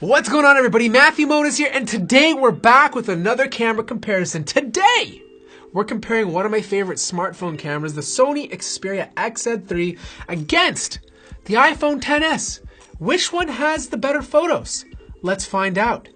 What's going on, everybody? Matthew Monas here, and today we're back with another camera comparison. Today, we're comparing one of my favorite smartphone cameras, the Sony Xperia XZ3, against the iPhone XS. Which one has the better photos? Let's find out.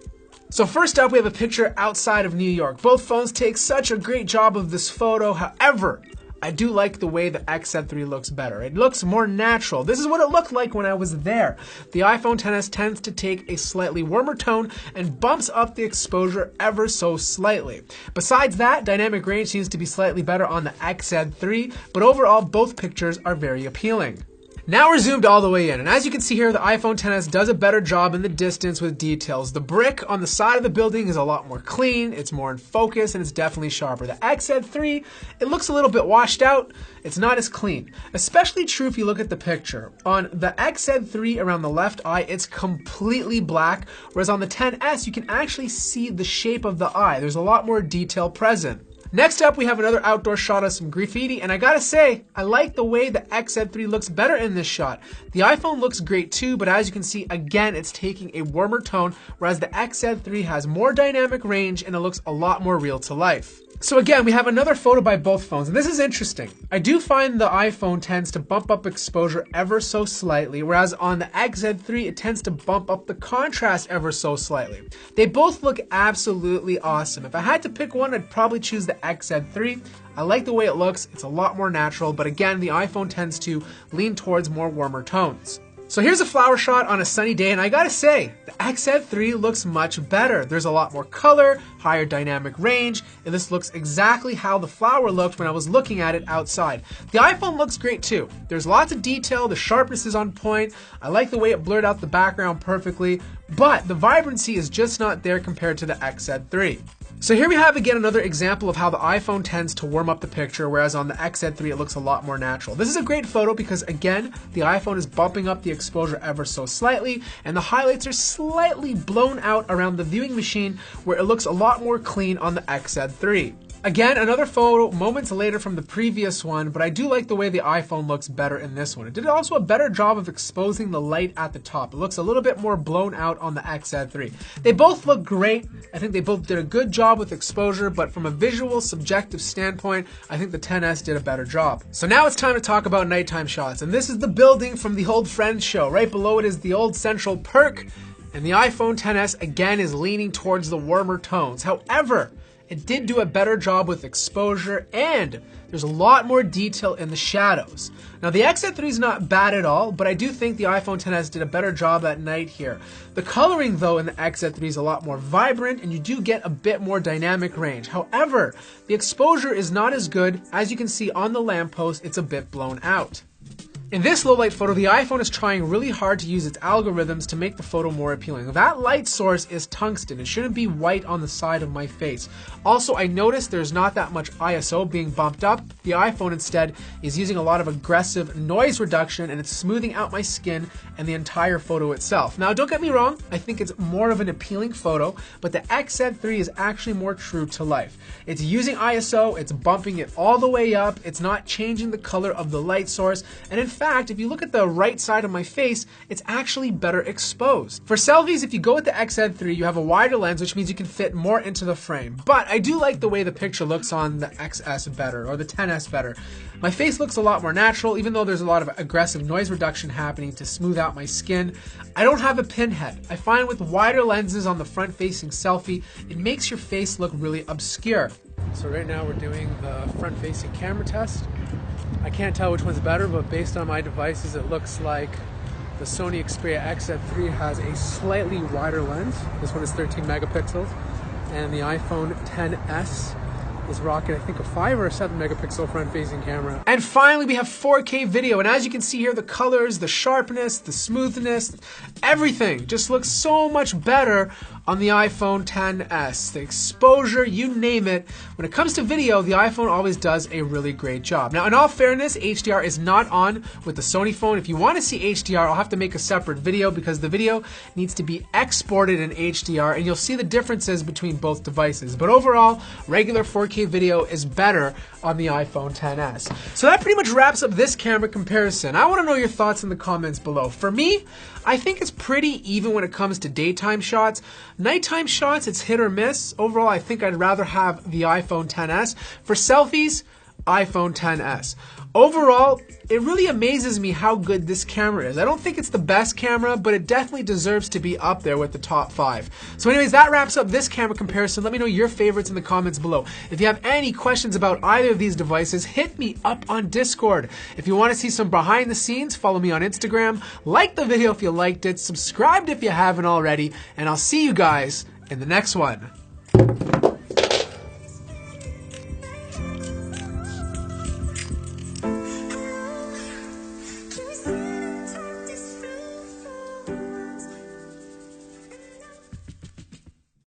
So first up, we have a picture outside of New York. Both phones take such a great job of this photo. However, I do like the way the XZ3 looks better. It looks more natural. This is what it looked like when I was there. The iPhone XS tends to take a slightly warmer tone and bumps up the exposure ever so slightly. Besides that, dynamic range seems to be slightly better on the XZ3, but overall both pictures are very appealing. Now we're zoomed all the way in, and as you can see here, the iPhone XS does a better job in the distance with details. The brick on the side of the building is a lot more clean, it's more in focus, and it's definitely sharper. The XZ3, it looks a little bit washed out, it's not as clean. Especially true if you look at the picture. On the XZ3 around the left eye, it's completely black, whereas on the XS, you can actually see the shape of the eye. There's a lot more detail present. Next up, we have another outdoor shot of some graffiti, and I gotta say, I like the way the XZ3 looks better in this shot. The iPhone looks great too, but as you can see, again, it's taking a warmer tone, whereas the XZ3 has more dynamic range and it looks a lot more real to life. So again, we have another photo by both phones, and this is interesting. I do find the iPhone tends to bump up exposure ever so slightly, whereas on the XZ3, it tends to bump up the contrast ever so slightly. They both look absolutely awesome. If I had to pick one, I'd probably choose the XZ3. I like the way it looks, it's a lot more natural, but again, the iPhone tends to lean towards more warmer tones. So here's a flower shot on a sunny day, and I gotta say, the XZ3 looks much better. There's a lot more color, higher dynamic range, and this looks exactly how the flower looked when I was looking at it outside. The iPhone looks great too. There's lots of detail, the sharpness is on point, I like the way it blurred out the background perfectly, but the vibrancy is just not there compared to the XZ3. So here we have again another example of how the iPhone tends to warm up the picture, whereas on the XZ3 it looks a lot more natural. This is a great photo because again, the iPhone is bumping up the exposure ever so slightly, and the highlights are slightly blown out around the viewing machine where it looks a lot more clean on the XZ3. Again, another photo moments later from the previous one, but I do like the way the iPhone looks better in this one. It did also a better job of exposing the light at the top. It looks a little bit more blown out on the XZ3. They both look great. I think they both did a good job with exposure, but from a visual, subjective standpoint, I think the XS did a better job. So now it's time to talk about nighttime shots, and this is the building from the old Friends show. Right below it is the old Central Perk, and the iPhone XS again is leaning towards the warmer tones. However, it did do a better job with exposure, and there's a lot more detail in the shadows. Now the XZ3 is not bad at all, but I do think the iPhone XS did a better job at night here. The coloring though in the XZ3 is a lot more vibrant, and you do get a bit more dynamic range. However, the exposure is not as good. As you can see on the lamppost, it's a bit blown out. In this low light photo, the iPhone is trying really hard to use its algorithms to make the photo more appealing. That light source is tungsten. It shouldn't be white on the side of my face. Also, I noticed there's not that much ISO being bumped up. The iPhone instead is using a lot of aggressive noise reduction, and it's smoothing out my skin and the entire photo itself. Now, don't get me wrong, I think it's more of an appealing photo, but the XZ3 is actually more true to life. It's using ISO, it's bumping it all the way up, it's not changing the color of the light source, and in fact, if you look at the right side of my face, it's actually better exposed. For selfies, if you go with the XZ3, you have a wider lens, which means you can fit more into the frame. But I do like the way the picture looks on the XS better, or the XS better. My face looks a lot more natural, even though there's a lot of aggressive noise reduction happening to smooth out my skin. I don't have a pinhead. I find with wider lenses on the front-facing selfie, it makes your face look really obscure. So right now we're doing the front-facing camera test. I can't tell which one's better, but based on my devices, it looks like the Sony Xperia XZ3 has a slightly wider lens. This one is 13 megapixels, and the iPhone XS is rocking, I think, a 5 or a 7 megapixel front-facing camera. And finally, we have 4K video, and as you can see here, the colors, the sharpness, the smoothness, everything just looks so much better on the iPhone XS. The exposure, you name it. When it comes to video, the iPhone always does a really great job. Now, in all fairness, HDR is not on with the Sony phone. If you want to see HDR, I'll have to make a separate video because the video needs to be exported in HDR, and you'll see the differences between both devices. But overall, regular 4K video is better on the iPhone XS. So that pretty much wraps up this camera comparison. I want to know your thoughts in the comments below. For me, I think it's pretty even when it comes to daytime shots. Nighttime shots, it's hit or miss. Overall, I think I'd rather have the iPhone XS. For selfies, iPhone XS. Overall, it really amazes me how good this camera is. I don't think it's the best camera, but it definitely deserves to be up there with the top 5. So anyways, that wraps up this camera comparison. Let me know your favorites in the comments below. If you have any questions about either of these devices, hit me up on Discord. If you want to see some behind the scenes, follow me on Instagram. Like the video if you liked it, subscribe if you haven't already, and I'll see you guys in the next one.